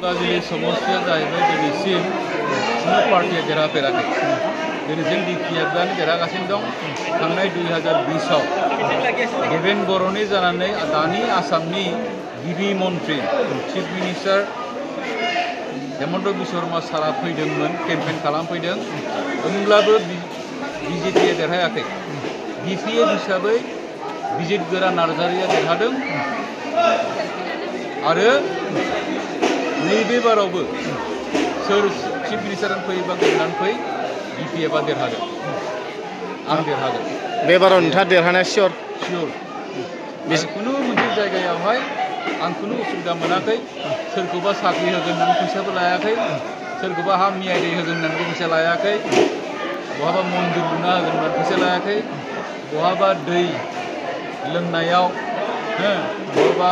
गाज्रि समस्या जाहैबाय दिनैसिम खुनु पार्टिया देरहाफेराखै दिनै जों DPF-आनो देरहागासिनो दं थांनाय 2020आव देवेन बर'नि जानानै दानि आसामनि गिबि मन्त्रि चिफ मिनिस्टार हेमन्त बिश्व शर्मा सारा फैदोंमोन केम्पेन खालामफैदों होमब्लाबो BJP-आ देरहायाखै DPF हिसाबै बिजित गोरा नार्जारिया देरहादों आरो नैबे बारावबो सोर चिफ मिनिस्टार फैयोबा गोदान फै DPF-आ देरहादों आं देरहागोन बे बाराव नोंथाङा देरहानाया सियर खुनु मोनसे जायगायावहाय आं खुनु उसुबिदा मोनाखै सोरखौबा साख्रि होगोन होननानै फैसाबो लायाखै सोरखौबा हा मियारि होगोन होननानै फैसा लायाखै बहाबा मन्दिर लुना होगोन होननानै फैसा लायाखै बहाबा दै लोंनायाव बहाबा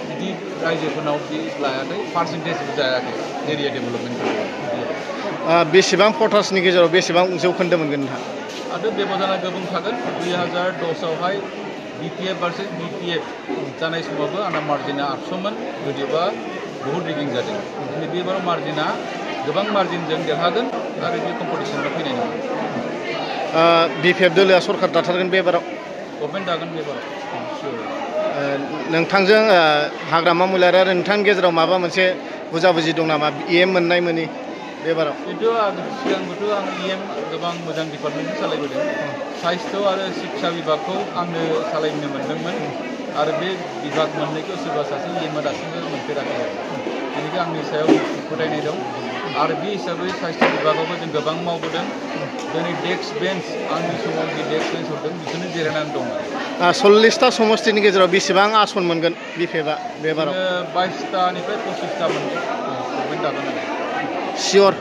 बिदि रायजोफोरनाव बिदि लायाखै पार्सेन्टेजबो जायाखै एरिया डेभेलपमेन्ट बेसेबां भटार्सनि गेजेराव बेसेबां जौखोन्दो मोनगोन नोंथाङा आरो बेबायदिनो गोबां थागोन 2010आवहाय DPF भार्सेस BPF जानाय समावबो आंना मार्जिना 800मोन गोदोबा बहुद रिगिं जादों दिनै बेबाराव मार्जिना गोबां मार्जिनजों देरहागोन आरो बे कम्पिटिसनाव फैनाय नङा BPF दोलोआ सरकार दाथारगोन बे बाराव गभर्नमेन्ट दागोन बे बाराव नोंथांजों हाग्रामा महिलारि आरो नोंथांनि गेजेराव माबा मोनसे बुजाबुजि दं नामा EM मोननाय मोनि बे बाराव खिन्थु आं सिगांबोथ' आं EM गोबां मोजां डिपार्टमेन्ट सालायबोदों साहित्य आरो शिक्षा बिभागखौ आंनो सालायनो मोनदोंमोन आरो बे बिभाग मोननैखौ सोरबा सासे EM-आ दासिमबो मोनफेराखै बेनिखायनो आंनि सायाव फोथायनाय दं आरो बे हिसाबै साहित्य बिभागावबो जों गोबां मावबोदों दिनै डेस्क बेन्च आंनि समाव जि डेस्क बेन्च हरदों बेखौनो जिरायनानै दं 40टा समस्तिनि गेजेराव बेसेबां आसन मोनगोन BPF-आ बे बाराव 22टानिफ्राय 25टा मोनगोन गभर्नमेन्ट दागोन सियर